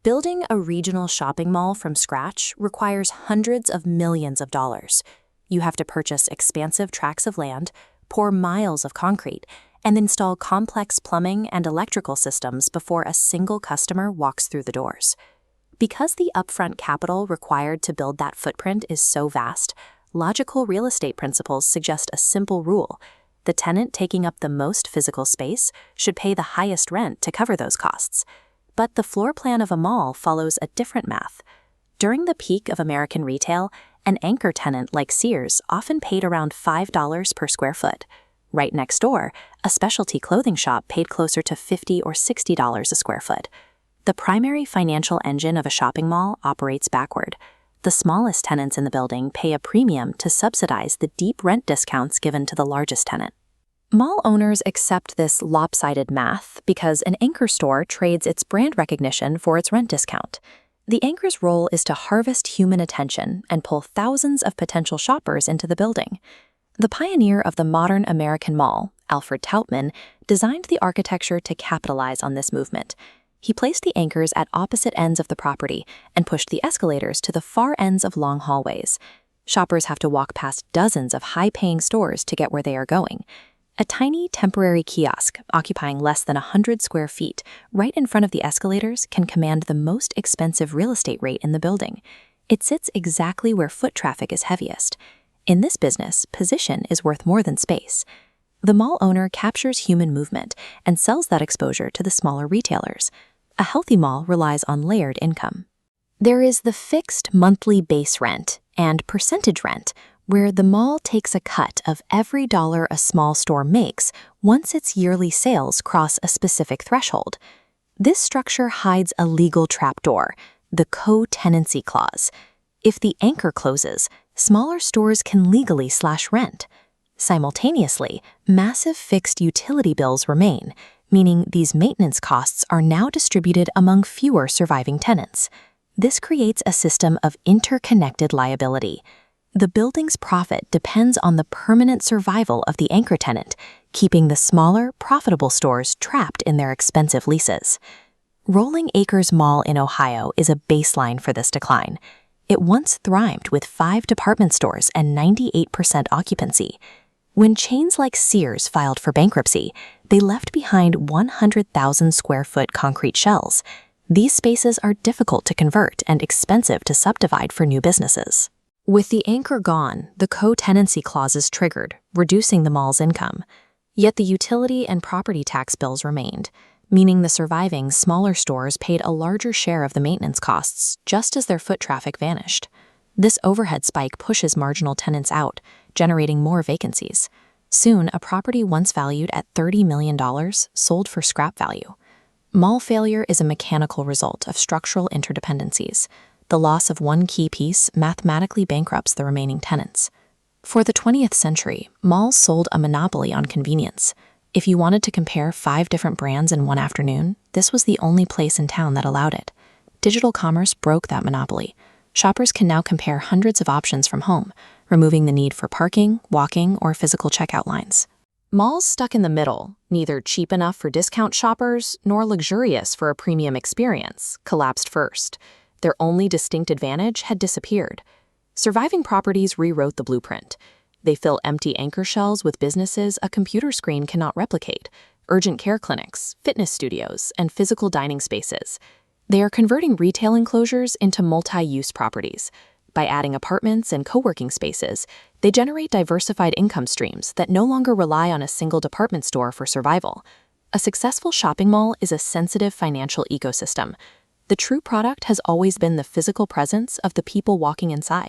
Building a regional shopping mall from scratch requires hundreds of millions of dollars. You have to purchase expansive tracts of land, pour miles of concrete, and install complex plumbing and electrical systems before a single customer walks through the doors. Because the upfront capital required to build that footprint is so vast, logical real estate principles suggest a simple rule: the tenant taking up the most physical space should pay the highest rent to cover those costs. But the floor plan of a mall follows a different math. During the peak of American retail, an anchor tenant like Sears often paid around $5 per square foot. Right next door, a specialty clothing shop paid closer to $50 or $60 a square foot. The primary financial engine of a shopping mall operates backward. The smallest tenants in the building pay a premium to subsidize the deep rent discounts given to the largest tenant. Mall owners accept this lopsided math because an anchor store trades its brand recognition for its rent discount. The anchor's role is to harvest human attention and pull thousands of potential shoppers into the building. The pioneer of the modern American mall, Alfred Taubman, designed the architecture to capitalize on this movement. He placed the anchors at opposite ends of the property and pushed the escalators to the far ends of long hallways. Shoppers have to walk past dozens of high-paying stores to get where they are going. A tiny temporary kiosk, occupying less than 100 square feet, right in front of the escalators can command the most expensive real estate rate in the building. It sits exactly where foot traffic is heaviest. In this business, position is worth more than space. The mall owner captures human movement and sells that exposure to the smaller retailers. A healthy mall relies on layered income. There is the fixed monthly base rent and percentage rent, where the mall takes a cut of every dollar a small store makes once its yearly sales cross a specific threshold. This structure hides a legal trapdoor, the co-tenancy clause. If the anchor closes, smaller stores can legally slash rent. Simultaneously, massive fixed utility bills remain, meaning these maintenance costs are now distributed among fewer surviving tenants. This creates a system of interconnected liability. The building's profit depends on the permanent survival of the anchor tenant, keeping the smaller, profitable stores trapped in their expensive leases. Rolling Acres Mall in Ohio is a baseline for this decline. It once thrived with 5 department stores and 98% occupancy. When chains like Sears filed for bankruptcy, they left behind 100,000 square foot concrete shells. These spaces are difficult to convert and expensive to subdivide for new businesses. With the anchor gone, the co-tenancy clause is triggered, reducing the mall's income. Yet the utility and property tax bills remained, meaning the surviving smaller stores paid a larger share of the maintenance costs just as their foot traffic vanished. This overhead spike pushes marginal tenants out, generating more vacancies. Soon, a property once valued at $30 million sold for scrap value. Mall failure is a mechanical result of structural interdependencies. The loss of one key piece mathematically bankrupts the remaining tenants. For the 20th century, malls sold a monopoly on convenience. If you wanted to compare 5 different brands in one afternoon, this was the only place in town that allowed it. Digital commerce broke that monopoly. Shoppers can now compare hundreds of options from home, removing the need for parking, walking, or physical checkout lines. Malls stuck in the middle, neither cheap enough for discount shoppers nor luxurious for a premium experience, collapsed first. Their only distinct advantage had disappeared. Surviving properties rewrote the blueprint. They fill empty anchor shells with businesses a computer screen cannot replicate: urgent care clinics, fitness studios, and physical dining spaces. They are converting retail enclosures into multi-use properties. By adding apartments and co-working spaces, they generate diversified income streams that no longer rely on a single department store for survival. A successful shopping mall is a sensitive financial ecosystem. The true product has always been the physical presence of the people walking inside.